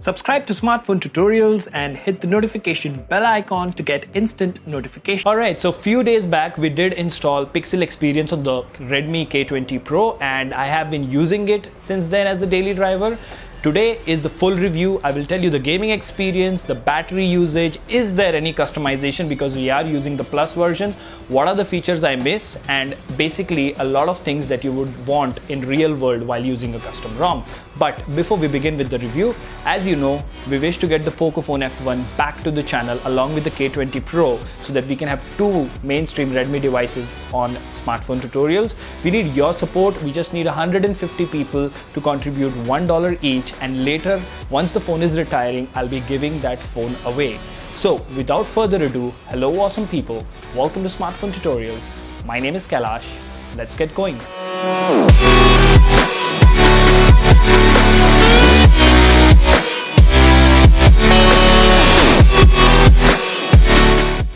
Subscribe to Smartphone Tutorials and hit the notification bell icon to get instant notification. Alright, so few days back we did install Pixel Experience on the Redmi K20 Pro and I have been using it since then as a daily driver. Today is the full review. I will tell you the gaming experience, the battery usage, is there any customization because we are using the Plus version, what are the features I miss, and basically a lot of things that you would want in real world while using a custom ROM. But before we begin with the review, as you know, we wish to get the Pocophone F1 back to the channel along with the K20 Pro so that we can have two mainstream Redmi devices on Smartphone Tutorials. We need your support. We just need 150 people to contribute $1 each, and later, once the phone is retiring, I'll be giving that phone away. So without further ado, hello awesome people, welcome to Smartphone Tutorials. My name is Kailash. Let's get going.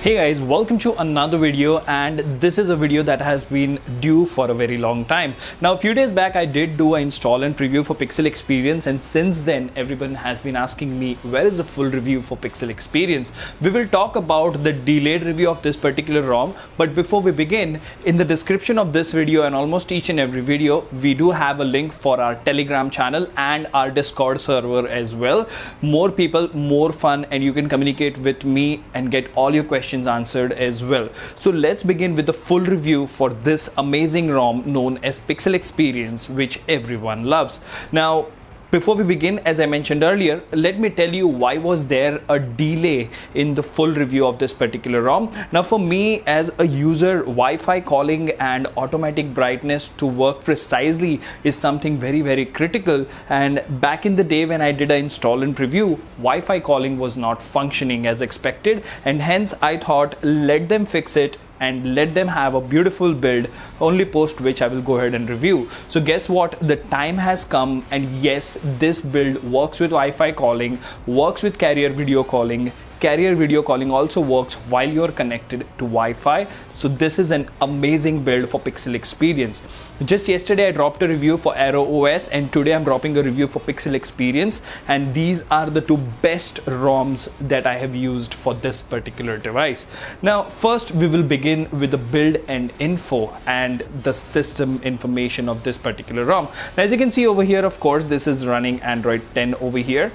Hey guys, welcome to another video, and this is a video that has been due for a very long time. Now a few days back I did do an install and preview for Pixel Experience, and since then everyone has been asking me where is the full review for Pixel Experience. We will talk about the delayed review of this particular ROM, but before we begin, in the description of this video and almost each and every video, we do have a link for our Telegram channel and our Discord server as well. More people, more fun, and you can communicate with me and get all your questions answered as well. So let's begin with the full review for this amazing ROM known as Pixel Experience, which everyone loves. Now before we begin, as I mentioned earlier, let me tell you why was there a delay in the full review of this particular ROM. Now for me as a user, Wi-Fi calling and automatic brightness to work precisely is something very critical, and back in the day when I did an install and preview, Wi-Fi calling was not functioning as expected, and hence I thought let them fix it and let them have a beautiful build, only post which I will go ahead and review. So guess what, the time has come, and yes, this build works with Wi-Fi calling, works with carrier video calling. Carrier video calling also works while you're connected to Wi-Fi. So this is an amazing build for Pixel Experience. Just yesterday I dropped a review for Aero OS, and today I'm dropping a review for Pixel Experience, and these are the two best ROMs that I have used for this particular device. Now first we will begin with the build and info and the system information of this particular ROM. Now as you can see over here, of course this is running Android 10 over here.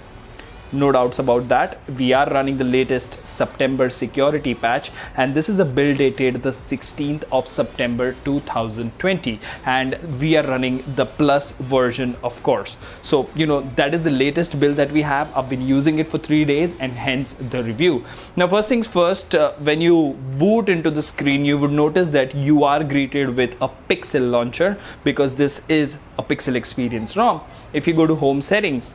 No doubts about that. We are running the latest September security patch, and this is a build dated the 16th of September 2020, and we are running the Plus version, of course. So you know that is the latest build that we have. I've been using it for 3 days, and hence the review. Now first things first, when you boot into the screen, you would notice that you are greeted with a Pixel launcher because this is a Pixel Experience ROM. If you go to home settings,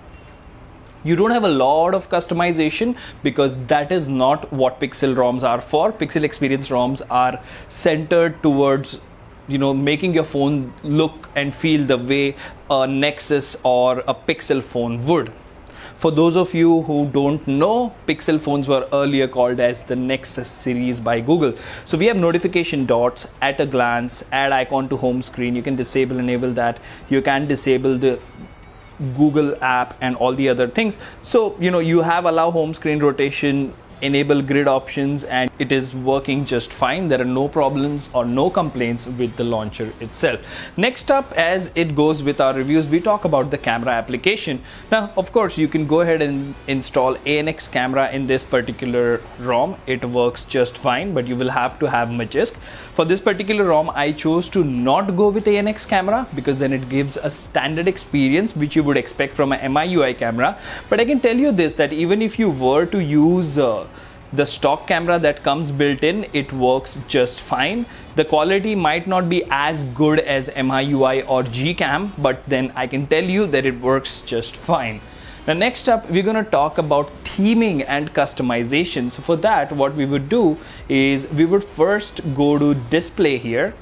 you don't have a lot of customization because that is not what Pixel ROMs are for. Pixel Experience ROMs are centered towards, you know, making your phone look and feel the way a Nexus or a Pixel phone would. For those of you who don't know, Pixel phones were earlier called as the Nexus series by Google. So we have notification dots, at a glance, add icon to home screen. You can disable, enable that. You can disable the Google app and all the other things. So you know you have allow home screen rotation, enable grid options, and it is working just fine. There are no problems or no complaints with the launcher itself. Next up, as it goes with our reviews, we talk about the camera application. Now of course you can go ahead and install ANX camera in this particular ROM. It works just fine, but you will have to have Magisk. For this particular ROM, I chose to not go with ANX camera because then it gives a standard experience which you would expect from a MIUI camera. But I can tell you this, that even if you were to use the stock camera that comes built in, it works just fine. The quality might not be as good as MIUI or Gcam, but then I can tell you that it works just fine. Now next up, we're going to talk about theming and customization. So for that, what we would do is we would first go to display here,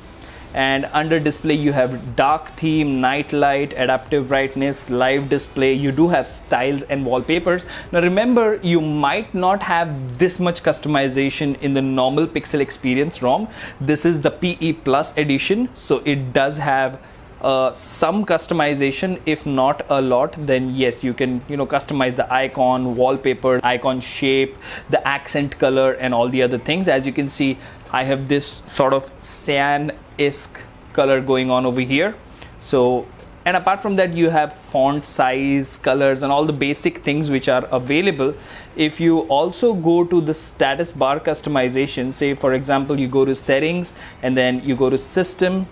and under display you have dark theme, night light, adaptive brightness, live display. You do have styles and wallpapers. Now remember, you might not have this much customization in the normal Pixel Experience ROM. This is the PE Plus edition, so it does have some customization, if not a lot, then yes, you can customize the icon, wallpaper, icon shape, the accent color, and all the other things. As you can see, I have this sort of cyan-esque color going on over here. So, and apart from that, you have font size, colors, and all the basic things which are available. If you also go to the status bar customization, say for example, you go to settings and then you go to system,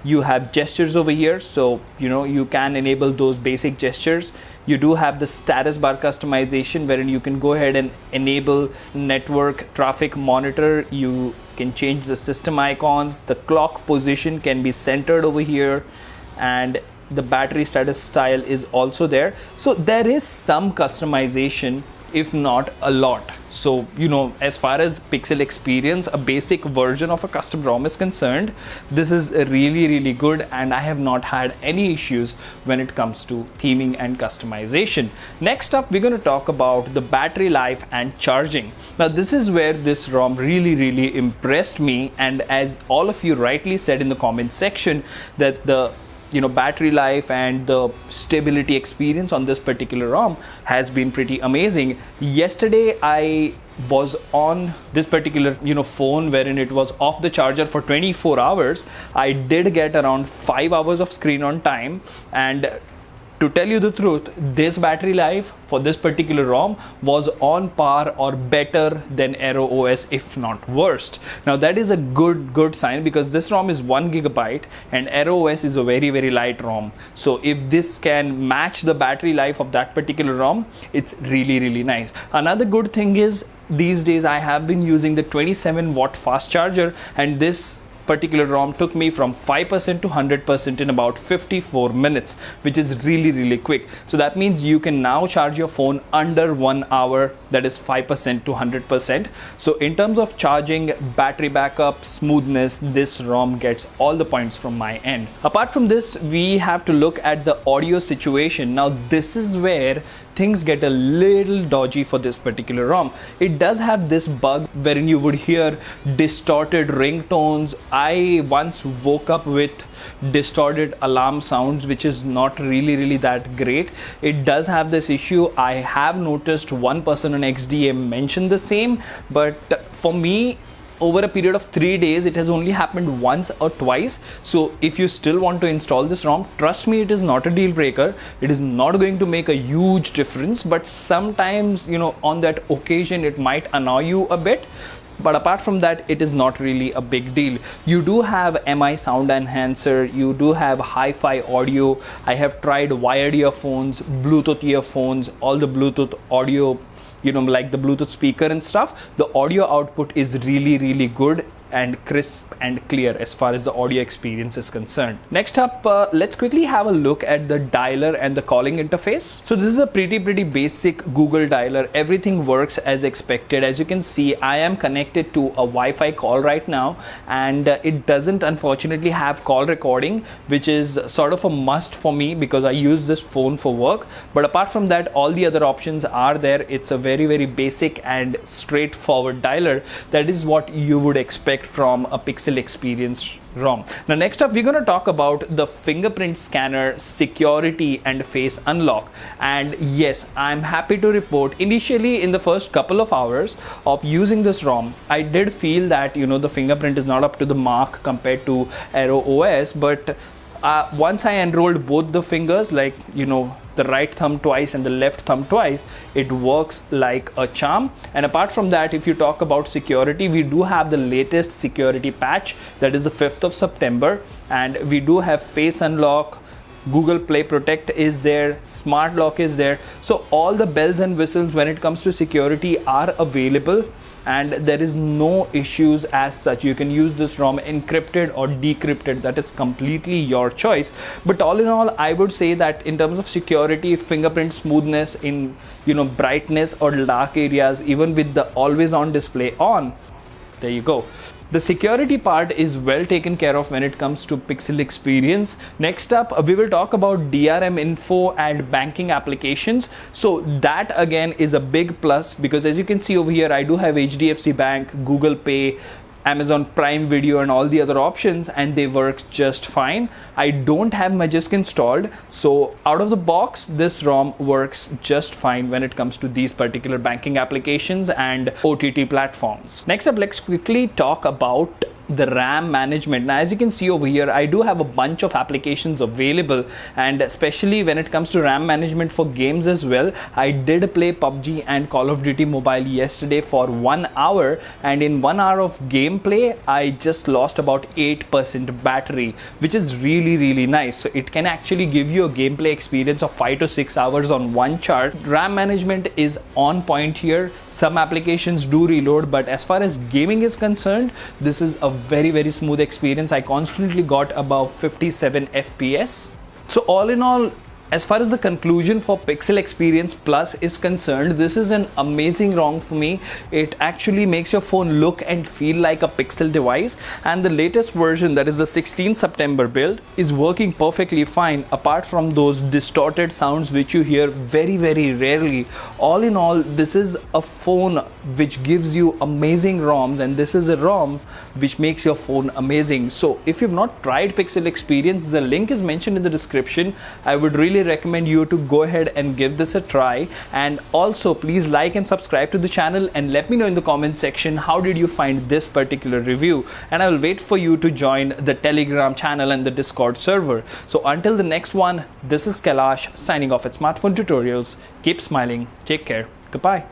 you have gestures over here. So, you can enable those basic gestures. You do have the status bar customization wherein you can go ahead and enable network traffic monitor. You can change the system icons. The clock position can be centered over here, and the battery status style is also there. So there is some customization, if not a lot. So, as far as Pixel experience, a basic version of a custom ROM is concerned, this is really, really good, and I have not had any issues when it comes to theming and customization. Next up, we're going to talk about the battery life and charging. Now, this is where this ROM really, really impressed me, and as all of you rightly said in the comment section, that the battery life and the stability experience on this particular ROM has been pretty amazing. Yesterday I was on this particular phone wherein it was off the charger for 24 hours. I did get around 5 hours of screen on time, and to tell you the truth, this battery life for this particular ROM was on par or better than Aero OS, if not worst. Now that is a good sign, because this ROM is 1 GB and Aero OS is a very, very light ROM. So if this can match the battery life of that particular ROM, it's really, really nice. Another good thing is, these days I have been using the 27-watt fast charger, and this particular ROM took me from 5% to 100% in about 54 minutes, which is really, really quick. So that means you can now charge your phone under 1 hour, that is 5% to 100%. So in terms of charging, battery backup, smoothness, this ROM gets all the points from my end. Apart from this, we have to look at the audio situation. Now this is where things get a little dodgy for this particular ROM. It does have this bug wherein you would hear distorted ringtones. I once woke up with distorted alarm sounds, which is not really that great. It does have this issue. I have noticed one person on XDA mentioned the same, but for me, over a period of 3 days, it has only happened once or twice. So if you still want to install this ROM, trust me, it is not a deal breaker. It is not going to make a huge difference, but sometimes, on that occasion, it might annoy you a bit. But apart from that, it is not really a big deal. You do have MI sound enhancer, you do have hi-fi audio. I have tried wired earphones, Bluetooth earphones, all the Bluetooth audio, like the Bluetooth speaker and stuff. The audio output is really good and crisp and clear as far as the audio experience is concerned. Next up, let's quickly have a look at the dialer and the calling interface. So this is a pretty basic Google dialer. Everything works as expected. As you can see, I am connected to a Wi-Fi call right now, and it doesn't unfortunately have call recording, which is sort of a must for me because I use this phone for work. But apart from that, all the other options are there. It's a very basic and straightforward dialer. That is what you would expect from a Pixel experience ROM. Now next up, we're going to talk about the fingerprint scanner, security, and face unlock. And yes, I'm happy to report, initially in the first couple of hours of using this ROM, I did feel that the fingerprint is not up to the mark compared to Aero OS, but once I enrolled both the fingers, like the right thumb twice and the left thumb twice, it works like a charm. And apart from that, if you talk about security, we do have the latest security patch, that is the 5th of September, and we do have face unlock, Google Play Protect is there, Smart Lock is there. So all the bells and whistles when it comes to security are available, and there is no issues as such. You can use this ROM encrypted or decrypted, that is completely your choice. But all in all, I would say that in terms of security, fingerprint smoothness in brightness or dark areas, even with the always on display on, there you go. The security part is well taken care of when it comes to Pixel experience. Next up, we will talk about DRM Info and banking applications. So that again is a big plus, because as you can see over here, I do have HDFC Bank, Google Pay, Amazon Prime Video and all the other options, and they work just fine. I don't have Magisk installed, so out of the box this ROM works just fine when it comes to these particular banking applications and OTT platforms. Next up, let's quickly talk about the RAM management. Now, as you can see over here, I do have a bunch of applications available, and especially when it comes to RAM management for games as well. I did play PUBG and Call of Duty Mobile yesterday for 1 hour, and in 1 hour of gameplay I just lost about 8% battery, which is really nice. So it can actually give you a gameplay experience of 5 to 6 hours on one chart. RAM management is on point here. Some applications do reload, but as far as gaming is concerned, this is a very smooth experience. I constantly got about 57 FPS. So all in all, as far as the conclusion for Pixel Experience Plus is concerned, this is an amazing ROM for me. It actually makes your phone look and feel like a Pixel device, and the latest version, that is the 16th September build, is working perfectly fine apart from those distorted sounds which you hear very rarely. All in all, this is a phone which gives you amazing ROMs, and this is a ROM which makes your phone amazing. So if you've not tried Pixel Experience, the link is mentioned in the description. I would really recommend you to go ahead and give this a try, and also please like and subscribe to the channel, and let me know in the comment section how did you find this particular review, and I will wait for you to join the Telegram channel and the Discord server. So until the next one, this is Kailash signing off at Smartphone Tutorials. Keep smiling, take care, goodbye.